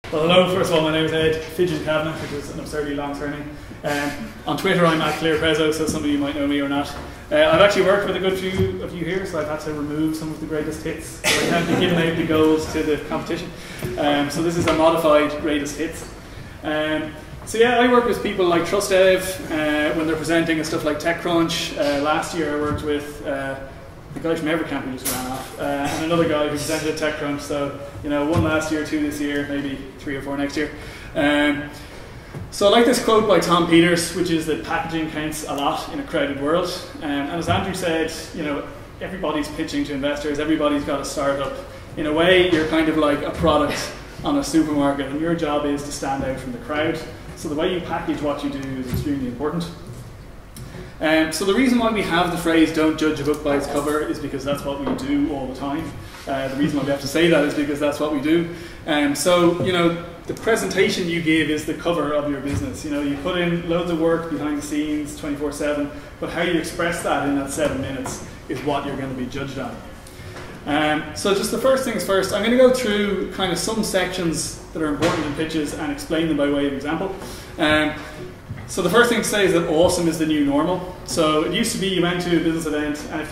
Well, hello, first of all, my name is Ed, Fidget Cabinet, which is an absurdly long surname. On Twitter, I'm at Clearpreso, so some of you might know me or not. I've actually worked with a good few of you here, so I've had to remove some of the greatest hits. So I can't be giving out the goals to the competition. So this is a modified greatest hits. So yeah, I work with people like TrustEv when they're presenting and stuff like TechCrunch. Last year I worked with the guy from Evercamp who just ran off, and another guy who presented at TechCrunch. So, you know, one last year, two this year, maybe 3 or 4 next year. So I like this quote by Tom Peters, which is that packaging counts a lot in a crowded world. And as Andrew said, you know, everybody's pitching to investors, everybody's got a startup. In a way, you're kind of like a product on a supermarket, and your job is to stand out from the crowd. So the way you package what you do is extremely important. So the reason why we have the phrase "don't judge a book by its cover" is because that's what we do all the time. The reason why we have to say that is because that's what we do. So, you know, the presentation you give is the cover of your business. You know, you put in loads of work behind the scenes 24/7, but how you express that in that 7 minutes is what you're going to be judged on. So just the first things first, I'm going to go through kind of some sections that are important in pitches and explain them by way of example. So the first thing to say is that awesome is the new normal. So it used to be you went to a business event, and if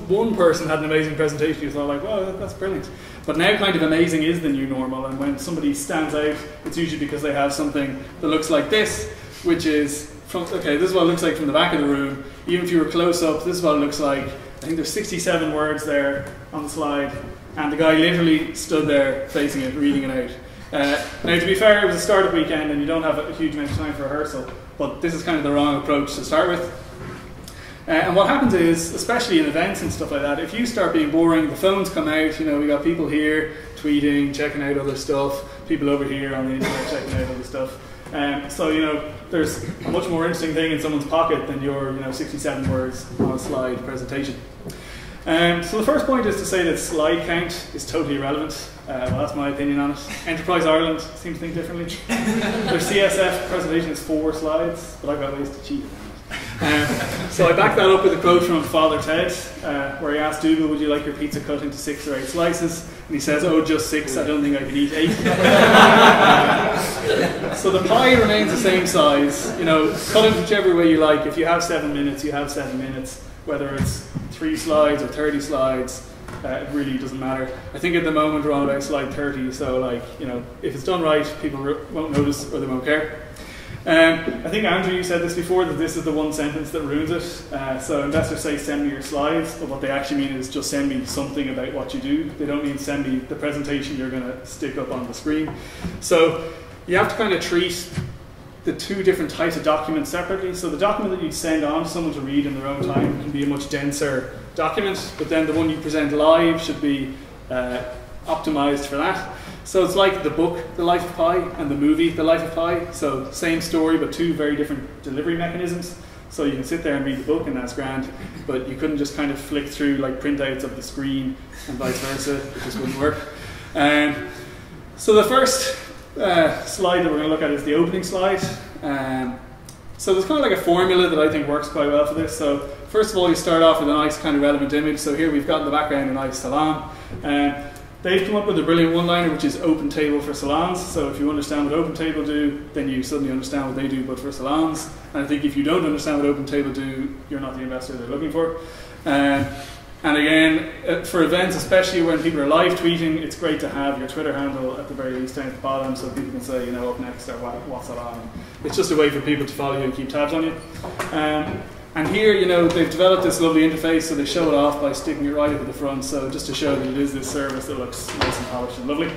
one person had an amazing presentation, you thought like, well, that's brilliant. But now kind of amazing is the new normal, and when somebody stands out, it's usually because they have something that looks like this, which is, okay, this is what it looks like from the back of the room. Even if you were close up, this is what it looks like. I think there's 67 words there on the slide, and the guy literally stood there facing it, reading it out. Now, to be fair, it was a startup weekend and you don't have a huge amount of time for rehearsal, but this is kind of the wrong approach to start with. And what happens is, especially in events and stuff like that, if you start being boring, the phones come out, you know, we got people here tweeting, checking out other stuff, people over here on the internet checking out other stuff. So, you know, there's a much more interesting thing in someone's pocket than your, you know, 67 words on a slide presentation. So the first point is to say that slide count is totally irrelevant. Well, that's my opinion on it. Enterprise Ireland seems to think differently. Their CSF presentation is 4 slides, but I've got ways to cheat. So I backed that up with a quote from Father Ted, where he asked Dougal, would you like your pizza cut into 6 or 8 slices? And he says, oh, just 6, I don't think I can eat 8. So the pie remains the same size. You know, cut it whichever way you like. If you have 7 minutes, you have 7 minutes. Whether it's 3 slides or 30 slides, it really doesn't matter. I think at the moment we're on about slide 30, so like, you know, if it's done right, people won't notice or they won't care. I think Andrew, you said this before, that this is the one sentence that ruins it. So investors say send me your slides, but what they actually mean is just send me something about what you do. They don't mean send me the presentation you're going to stick up on the screen. So you have to kind of treat the 2 different types of documents separately. So the document that you'd send on to someone to read in their own time can be a much denser document, but then the one you present live should be optimized for that. So it's like the book, The Life of Pi, and the movie, The Life of Pi. So same story, but 2 very different delivery mechanisms. So you can sit there and read the book, and that's grand, but you couldn't just kind of flick through like printouts of the screen and vice versa. It just wouldn't work. So the first slide that we're going to look at is the opening slide. So there's kind of like a formula that I think works quite well for this. So first of all, you start off with a nice kind of relevant image. So here we've got in the background a nice salon. They've come up with a brilliant one-liner, which is open table for salons. So if you understand what open table do, then you suddenly understand what they do, but for salons. And I think if you don't understand what open table do, you're not the investor they're looking for. And again, for events, especially when people are live tweeting, it's great to have your Twitter handle at the very least down at the bottom, so people can say, you know, up next or what's that on. It's just a way for people to follow you and keep tabs on you. And here, you know, they've developed this lovely interface, so they show it off by sticking it right up at the front, so just to show that it is this service that looks nice and polished and lovely.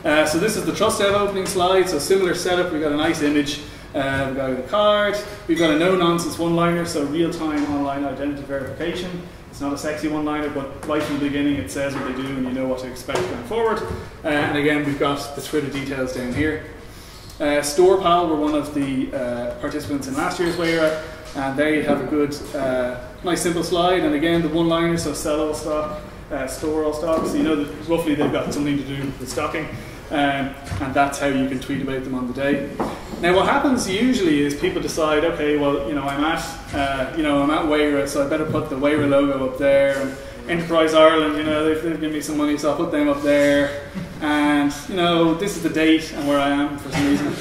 So this is the TrustEv opening slide, so similar setup. We've got a nice image, we've got a card, we've got a no-nonsense one-liner, so real-time online identity verification. It's not a sexy one-liner, but right from the beginning it says what they do and you know what to expect going forward. And again, we've got the Twitter details down here. StorePal were one of the participants in last year's Wayra, and they have a good, nice simple slide, and again the one-liner, so sell all stock, store all stock, so you know that roughly they've got something to do with stocking, and that's how you can tweet about them on the day. Now what happens usually is people decide, okay, well, you know, I'm at Wayra, so I better put the Wayra logo up there, and Enterprise Ireland, you know, they've given me some money, so I'll put them up there. And, you know, this is the date and where I am for some reason.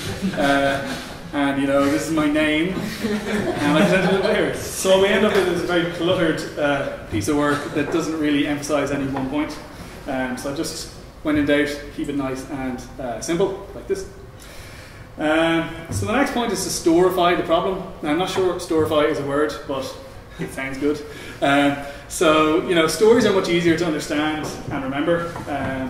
And, you know, this is my name. And I presented it here. So what we end up with is a very cluttered piece of work that doesn't really emphasize any one point. So I just, when in doubt, keep it nice and simple, like this. So the next point is to storify the problem. Now, I'm not sure storify is a word, but it sounds good. So, you know, stories are much easier to understand and remember.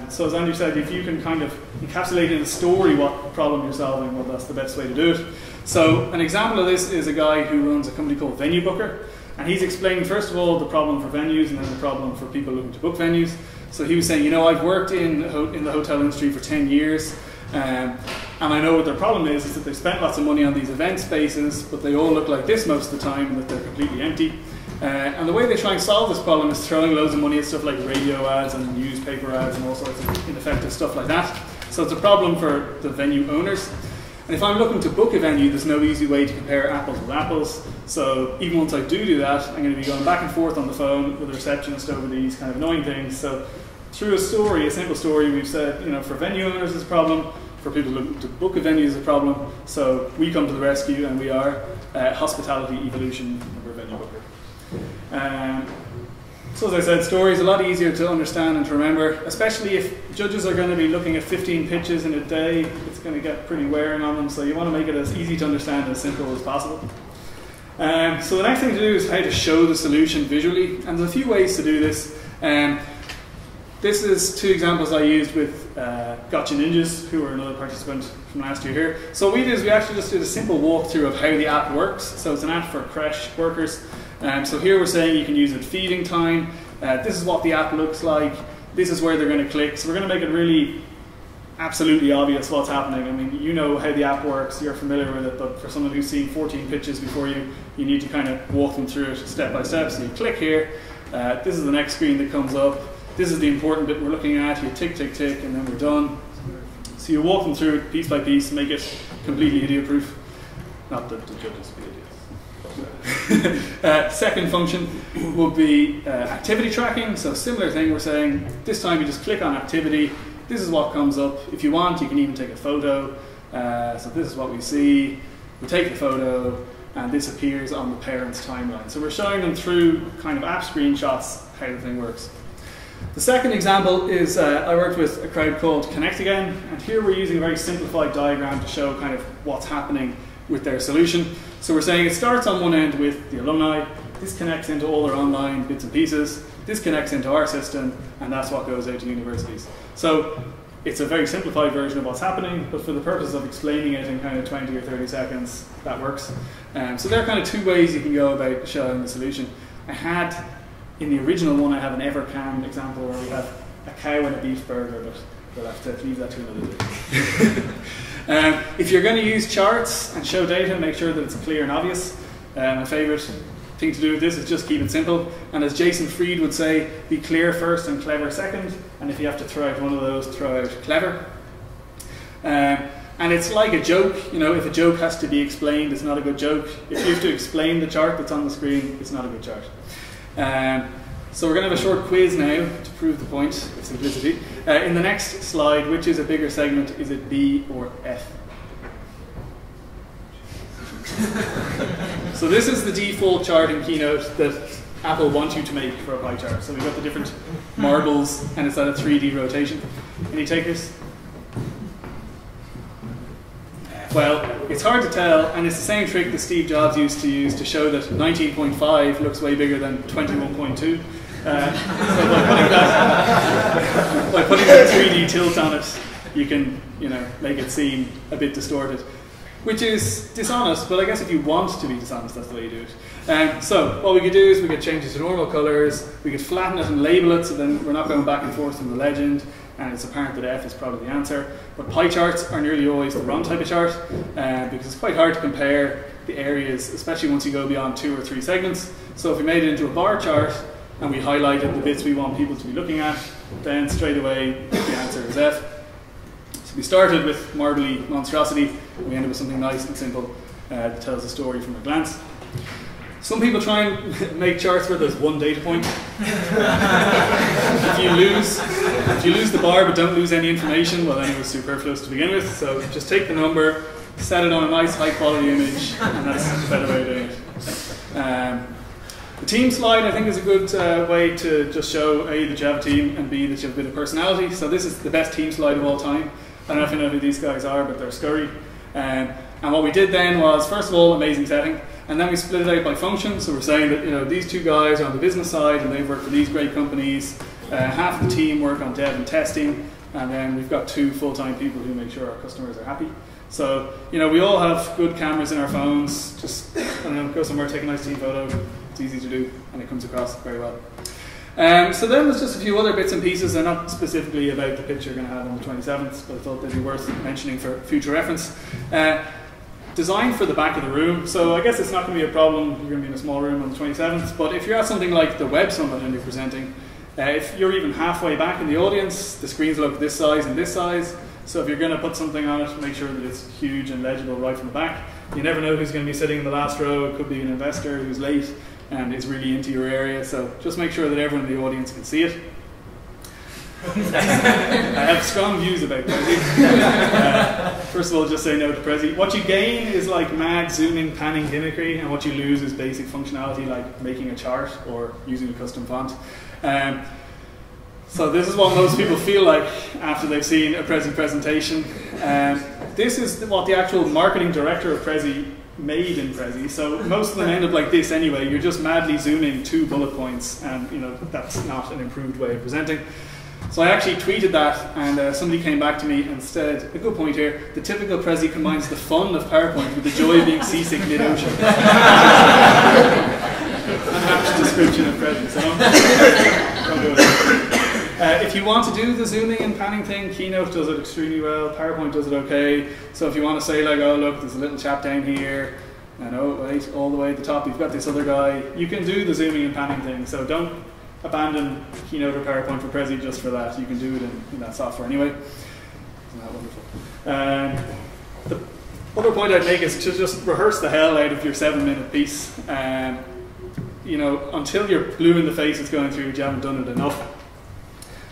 So as Andrew said, if you can kind of encapsulate in a story what problem you're solving, well, that's the best way to do it. So an example of this is a guy who runs a company called Venue Booker. And he's explaining, first of all, the problem for venues and then the problem for people looking to book venues. So he was saying, you know, I've worked in the hotel industry for 10 years. And I know what their problem is that they've spent lots of money on these event spaces, but they all look like this most of the time, that they're completely empty. And the way they try and solve this problem is throwing loads of money at stuff like radio ads and newspaper ads and all sorts of ineffective stuff like that. So it's a problem for the venue owners. And if I'm looking to book a venue, there's no easy way to compare apples with apples. So even once I do that, I'm going to be going back and forth on the phone with a receptionist over these kind of annoying things. So through a story, a simple story, we've said, you know, for venue owners it's a problem, for people looking to book a venue is a problem. So we come to the rescue, and we are hospitality evolution of our venue booker. So as I said, stories are a lot easier to understand and to remember, especially if judges are going to be looking at 15 pitches in a day. It's going to get pretty wearing on them, so you want to make it as easy to understand and as simple as possible. So the next thing to do is how to show the solution visually, and there's a few ways to do this. This is two examples I used with Gotcha Ninjas, who were another participant from last year here. So what we did is we actually just did a simple walkthrough of how the app works. So it's an app for creche workers. So here we're saying you can use it feeding time. This is what the app looks like. This is where they're going to click. So we're going to make it really absolutely obvious what's happening. I mean, you know how the app works, you're familiar with it, but for someone who's seen 14 pitches before you, you need to kind of walk them through it step by step. So you click here. This is the next screen that comes up. This is the important bit we're looking at. You tick, tick, tick, and then we're done. So you walk them through it piece by piece, make it completely idiot-proof. Not that the judges be idiots. Second function would be activity tracking. So similar thing, we're saying this time you just click on activity. This is what comes up. If you want, you can even take a photo. So this is what we see. We take the photo, and this appears on the parent's timeline. So we're showing them through kind of app screenshots how the thing works. The second example is I worked with a crowd called Connect Again, and here we're using a very simplified diagram to show kind of what's happening with their solution. So we're saying it starts on one end with the alumni, this connects into all their online bits and pieces, this connects into our system, and that's what goes out to universities. So it's a very simplified version of what's happening, but for the purpose of explaining it in kind of 20 or 30 seconds, that works. So there are kind of two ways you can go about showing the solution. In the original one, I have an Evercan example where we have a cow and a beef burger, but we'll have to leave that to another day. If you're going to use charts and show data, make sure that it's clear and obvious. My favourite thing to do with this is just keep it simple. And as Jason Fried would say, be clear first and clever second. And if you have to throw out one of those, throw out clever. And it's like a joke. You know, if a joke has to be explained, it's not a good joke. If you have to explain the chart that's on the screen, it's not a good chart. So we're going to have a short quiz now to prove the point of simplicity. In the next slide, which is a bigger segment, is it B or F? So this is the default chart in Keynote that Apple wants you to make for a pie chart. So we've got the different marbles, and it's at a 3D rotation. Any takers? Well, it's hard to tell, and it's the same trick that Steve Jobs used to use to show that 19.5 looks way bigger than 21.2. So by putting that 3D tilt on it, you can, make it seem a bit distorted, which is dishonest. But I guess if you want to be dishonest, that's the way you do it. So what we could do is we could change it to normal colors. We could flatten it and label it, so then we're not going back and forth in the legend. And it's apparent that F is probably the answer. But pie charts are nearly always the wrong type of chart because it's quite hard to compare the areas, especially once you go beyond 2 or 3 segments. So if we made it into a bar chart and we highlighted the bits we want people to be looking at, then straight away the answer is F. So we started with marbly monstrosity, and we ended with something nice and simple that tells a story from a glance. Some people try and make charts where there's one data point. If you lose the bar but don't lose any information, well then it was superfluous to begin with. So just take the number, set it on a nice high quality image, and that's a better way of doing it. The team slide I think is a good way to just show A, that you have a team, and B, that you have a bit of personality. So this is the best team slide of all time. I don't know if you know who these guys are, but they're scurry. And what we did then was, first of all, amazing setting, and then we split it out by function. So we're saying that these two guys are on the business side and they work for these great companies. Half the team work on dev and testing, and then we've got 2 full-time people who make sure our customers are happy. So we all have good cameras in our phones. Just go somewhere, take a nice team photo. It's easy to do, and it comes across very well. So then there's just a few other bits and pieces. They're not specifically about the picture you're going to have on the 27th, but I thought they'd be worth mentioning for future reference. Design for the back of the room. So I guess it's not going to be a problem. You're going to be in a small room on the 27th, but if you're at something like the Web Summit and you're presenting, if you're even halfway back in the audience, the screens look this size and this size. So if you're going to put something on it, make sure that it's huge and legible right from the back. You never know who's going to be sitting in the last row. It could be an investor who's late and is really into your area. So just make sure that everyone in the audience can see it. I have strong views about Prezi. First of all, just say no to Prezi. What you gain is like mad zooming, panning gimmickry, and what you lose is basic functionality like making a chart or using a custom font. So this is what most people feel like after they've seen a Prezi presentation. This is what the actual marketing director of Prezi made in Prezi. So most of them end up like this anyway. You're just madly zooming 2 bullet points, and that's not an improved way of presenting. So I actually tweeted that, and somebody came back to me and said, a good point here, the typical Prezi combines the fun of PowerPoint with the joy of being seasick mid-ocean. Apt description of Prezi, so don't do it. If you want to do the zooming and panning thing, Keynote does it extremely well, PowerPoint does it okay. So if you want to say like, oh look, there's a little chap down here, and oh wait, all the way at the top you've got this other guy, you can do the zooming and panning thing. So don't abandon Keynote or PowerPoint for Prezi just for that. You can do it in that software anyway. Isn't that wonderful? The other point I'd make is to just rehearse the hell out of your 7-minute piece. Until you're blue in the face it's going through, you haven't done it enough.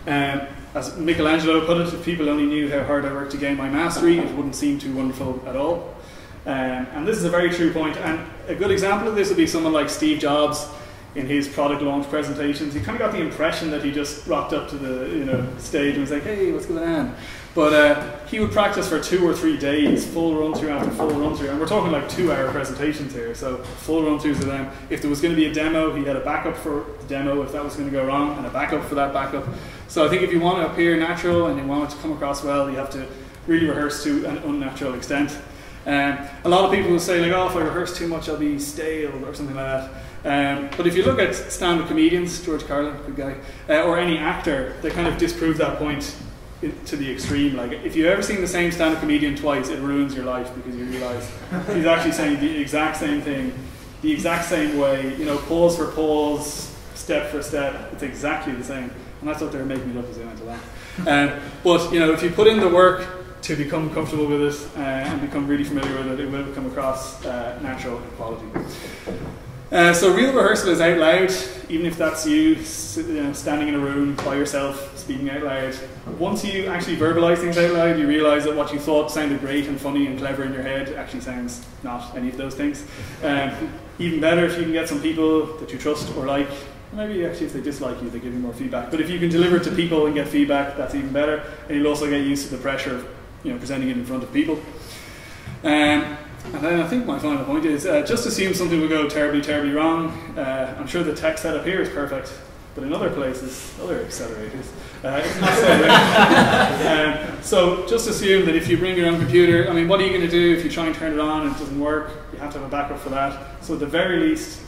As Michelangelo put it, if people only knew how hard I worked to gain my mastery, it wouldn't seem too wonderful at all. And this is a very true point. And a good example of this would be someone like Steve Jobs in his product launch presentations. You kind of got the impression that he just rocked up to the stage and was like, hey, what's going on? But he would practice for 2 or 3 days, full run through after full run through. And we're talking like 2-hour presentations here, so full run throughs of them. If there was going to be a demo, he had a backup for the demo if that was going to go wrong, and a backup for that backup. So I think if you want to appear natural and you want it to come across well, you have to really rehearse to an unnatural extent. A lot of people will say like, oh, if I rehearse too much I'll be stale or something like that. But if you look at stand-up comedians, George Carlin, good guy, or any actor, they kind of disprove that point to the extreme. Like if you've ever seen the same stand-up comedian twice, it ruins your life because you realise he's actually saying the exact same thing, the exact same way, pause for pause, step for step, it's exactly the same. And that's what they're making it up as they went along. But if you put in the work to become comfortable with it and become really familiar with it, it will come across natural and quality. So real rehearsal is out loud, even if that's you standing in a room by yourself, speaking out loud. Once you actually verbalize things out loud, you realize that what you thought sounded great and funny and clever in your head actually sounds not any of those things. Even better if you can get some people that you trust or like. Maybe actually if they dislike you, they give you more feedback. But if you can deliver it to people and get feedback, that's even better. And you'll also get used to the pressure of presenting it in front of people. And then I think my final point is just assume something will go terribly, terribly wrong. I'm sure the tech setup here is perfect, but in other places, other accelerators, it's not so great. So just assume that if you bring your own computer, what are you going to do if you try and turn it on and it doesn't work? You have to have a backup for that. So at the very least,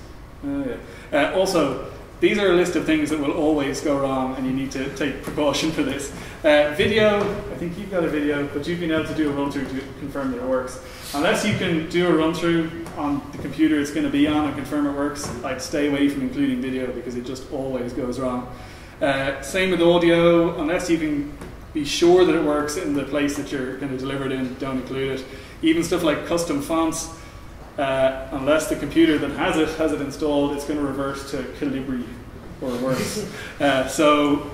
also, these are a list of things that will always go wrong and you need to take precaution for this. Video, I think you've got a video, but you've been able to do a run through to confirm that it works. Unless you can do a run through on the computer it's going to be on and confirm it works, I'd stay away from including video because it just always goes wrong. Same with audio, unless you can be sure that it works in the place that you're going to deliver it in, don't include it. Even stuff like custom fonts, unless the computer that has it installed, it's going to revert to Calibri or worse. So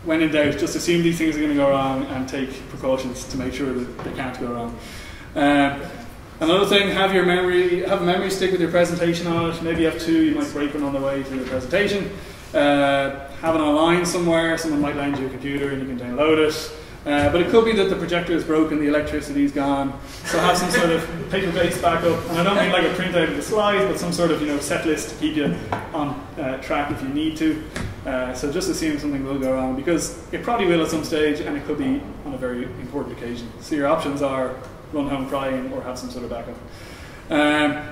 when in doubt, just assume these things are going to go wrong and take precautions to make sure that they can't go wrong. Another thing, have a memory stick with your presentation on it. Maybe you have two, you might break one on the way to your presentation. Have it online somewhere, someone might lend you a computer and you can download it. But it could be that the projector is broken, the electricity's gone. So have some sort of paper-based backup. And I don't mean like a printout of the slides, but some sort of set list to keep you on track if you need to. So just assume something will go wrong, because it probably will at some stage, and it could be on a very important occasion. So your options are run home crying or have some sort of backup.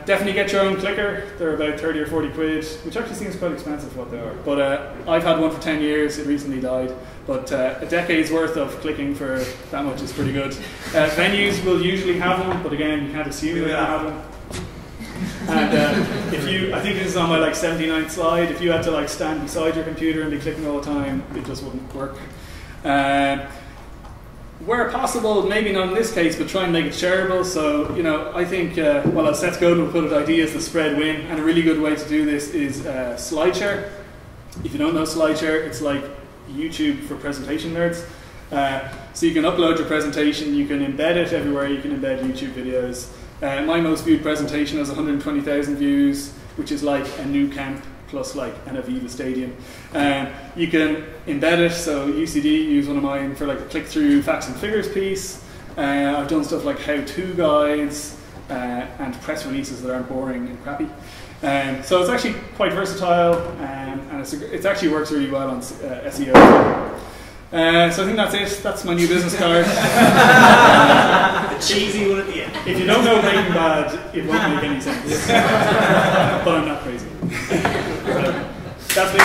Definitely get your own clicker. They're about 30 or 40 quid, which actually seems quite expensive for what they are. But I've had one for 10 years, it recently died. But a decade's worth of clicking for that much is pretty good. Venues will usually have one, but again, you can't assume they're going to have one. And I think this is on my 79th slide, if you had to stand beside your computer and be clicking all the time, it just wouldn't work. Where possible, maybe not in this case, but try and make it shareable. So, I think, as Seth Godin would put it, ideas that spread win, and a really good way to do this is SlideShare. If you don't know SlideShare, it's like YouTube for presentation nerds. So you can upload your presentation, you can embed it everywhere, you can embed YouTube videos. My most viewed presentation has 120,000 views, which is like a new camp plus an Aviva stadium. You can embed it, so UCD use one of mine for a click-through facts and figures piece. I've done stuff like how-to guides and press releases that aren't boring and crappy. So it's actually quite versatile, and it actually works really well on SEO. So I think that's it. That's my new business card. The cheesy one at the end. If you don't know Breaking Bad, it won't make any sense. But I'm not crazy. So, that's it.